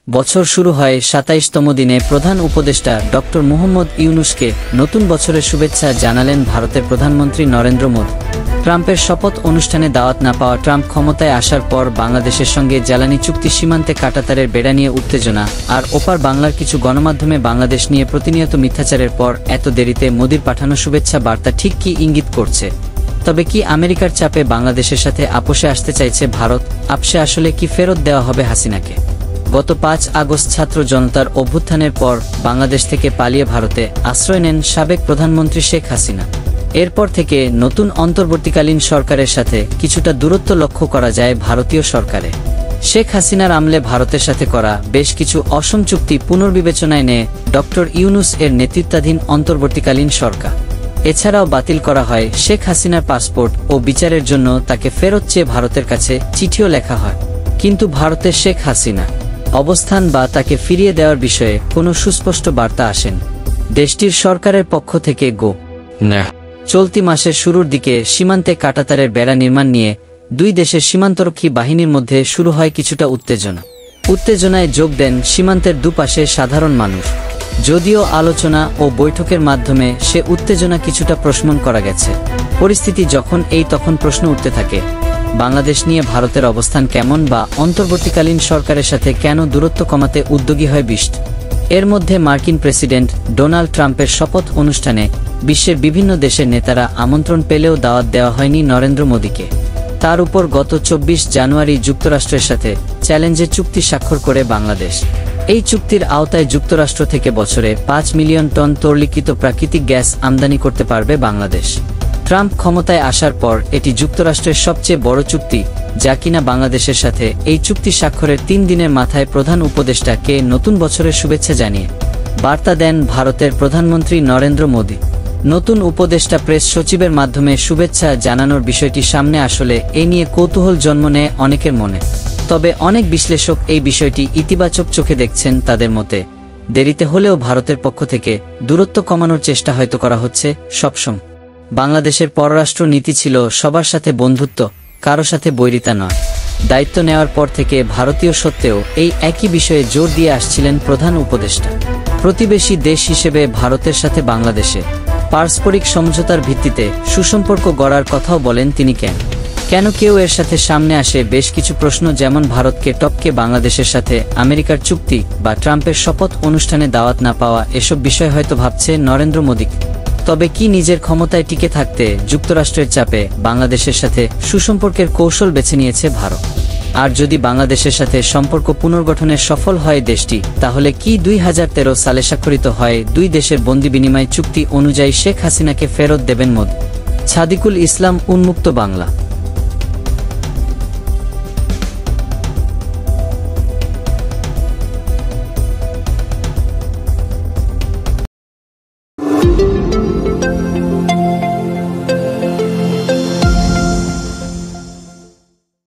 বছর শুরু হয় ২৭তম দিনে প্রধান উপদেষ্টা ডক্টর মুহম্মদ ইউনূসকে নতুন বছরের শুভেচ্ছা জানালেন ভারতের প্রধানমন্ত্রী নরেন্দ্র মোদি। ট্রাম্পের শপথ অনুষ্ঠানে দাওয়াত না পাওয়া ট্রাম্প ক্ষমতায় আসার পর বাংলাদেশের সঙ্গে জ্বালানি চুক্তি সীমান্তে কাঁটাতারের বেড়া নিয়ে উত্তেজনা, আর ওপার বাংলার কিছু গণমাধ্যমে বাংলাদেশ নিয়ে প্রতিনিয়ত মিথ্যাচারের পর এত দেরিতে মোদির পাঠানো শুভেচ্ছা বার্তা ঠিক কী ইঙ্গিত করছে? তবে কি আমেরিকার চাপে বাংলাদেশের সাথে আপোষে আসতে চাইছে ভারত? আপসে আসলে কি ফেরত দেওয়া হবে হাসিনাকে? গত ৫ আগস্ট ছাত্র জনতার অভ্যুত্থানের পর বাংলাদেশ থেকে পালিয়ে ভারতে আশ্রয় নেন সাবেক প্রধানমন্ত্রী শেখ হাসিনা। এরপর থেকে নতুন অন্তর্বর্তীকালীন সরকারের সাথে কিছুটা দূরত্ব লক্ষ্য করা যায় ভারতীয় সরকারে। শেখ হাসিনার আমলে ভারতের সাথে করা বেশ কিছু অসম চুক্তি পুনর্বিবেচনায় নেয় ডক্টর ইউনূস এর নেতৃত্বাধীন অন্তর্বর্তীকালীন সরকার। এছাড়াও বাতিল করা হয় শেখ হাসিনার পাসপোর্ট ও বিচারের জন্য তাকে ফেরত চেয়ে ভারতের কাছে চিঠিও লেখা হয়। কিন্তু ভারতের শেখ হাসিনা অবস্থান বা তাকে ফিরিয়ে দেওয়ার বিষয়ে কোনো সুস্পষ্ট বার্তা আসেন দেশটির সরকারের পক্ষ থেকে। চলতি মাসের শুরুর দিকে সীমান্তে কাঁটাতারের বেড়া নির্মাণ নিয়ে দুই দেশের সীমান্তরক্ষী বাহিনীর মধ্যে শুরু হয় কিছুটা উত্তেজনায় যোগ দেন সীমান্তের দুপাশে সাধারণ মানুষ। যদিও আলোচনা ও বৈঠকের মাধ্যমে সে উত্তেজনা কিছুটা প্রশমন করা গেছে, পরিস্থিতি যখন তখন প্রশ্ন উঠতে থাকে বাংলাদেশ নিয়ে ভারতের অবস্থান কেমন, বা অন্তর্বর্তীকালীন সরকারের সাথে কেন দূরত্ব কমাতে উদ্যোগী হয় বিশ্ব। এর মধ্যে মার্কিন প্রেসিডেন্ট ডোনাল্ড ট্রাম্পের শপথ অনুষ্ঠানে বিশ্বের বিভিন্ন দেশের নেতারা আমন্ত্রণ পেলেও দাওয়াত দেওয়া হয়নি নরেন্দ্র মোদিকে। তার উপর গত ২৪ জানুয়ারি যুক্তরাষ্ট্রের সাথে চ্যালেঞ্জের চুক্তি স্বাক্ষর করে বাংলাদেশ। এই চুক্তির আওতায় যুক্তরাষ্ট্র থেকে বছরে ৫ মিলিয়ন টন তরলীকৃত প্রাকৃতিক গ্যাস আমদানি করতে পারবে বাংলাদেশ। ট্রাম্প ক্ষমতায় আসার পর এটি যুক্তরাষ্ট্রের সবচেয়ে বড় চুক্তি, যা কিনা বাংলাদেশের সাথে এই চুক্তি স্বাক্ষরের ৩ দিনের মাথায় প্রধান উপদেষ্টাকে নতুন বছরের শুভেচ্ছা জানিয়ে বার্তা দেন ভারতের প্রধানমন্ত্রী নরেন্দ্র মোদি। নতুন উপদেষ্টা প্রেস সচিবের মাধ্যমে শুভেচ্ছা জানানোর বিষয়টি সামনে আসলে এ নিয়ে কৌতূহল জন্ম নেয় অনেকের মনে। তবে অনেক বিশ্লেষক এই বিষয়টি ইতিবাচক চোখে দেখছেন। তাদের মতে দেরিতে হলেও ভারতের পক্ষ থেকে দূরত্ব কমানোর চেষ্টা হয়তো করা হচ্ছে। সবসময় বাংলাদেশের পররাষ্ট্র নীতি ছিল সবার সাথে বন্ধুত্ব, কারো সাথে বৈরিতা নয়। দায়িত্ব নেওয়ার পর থেকে ভারতীয় সত্ত্বেও এই একই বিষয়ে জোর দিয়ে আসছিলেন প্রধান উপদেষ্টা। প্রতিবেশী দেশ হিসেবে ভারতের সাথে বাংলাদেশে পারস্পরিক সমঝোতার ভিত্তিতে সুসম্পর্ক গড়ার কথাও বলেন তিনি। কেন কেউ এর সাথে সামনে আসে বেশ কিছু প্রশ্ন, যেমন ভারতকে টপকে বাংলাদেশের সাথে আমেরিকার চুক্তি বা ট্রাম্পের শপথ অনুষ্ঠানে দাওয়াত না পাওয়া, এসব বিষয় হয়তো ভাবছে নরেন্দ্র মোদি। তবে কি নিজের ক্ষমতায় টিকে থাকতে যুক্তরাষ্ট্রের চাপে বাংলাদেশের সাথে সুসম্পর্কের কৌশল বেছে নিয়েছে ভারত? আর যদি বাংলাদেশের সাথে সম্পর্ক পুনর্গঠনে সফল হয় দেশটি, তাহলে কি ২০১৩ সালে স্বাক্ষরিত হয় দুই দেশের বন্দি বিনিময় চুক্তি অনুযায়ী শেখ হাসিনাকে ফেরত দেবেন মোদি? ছাদিকুল ইসলাম, উন্মুক্ত বাংলা।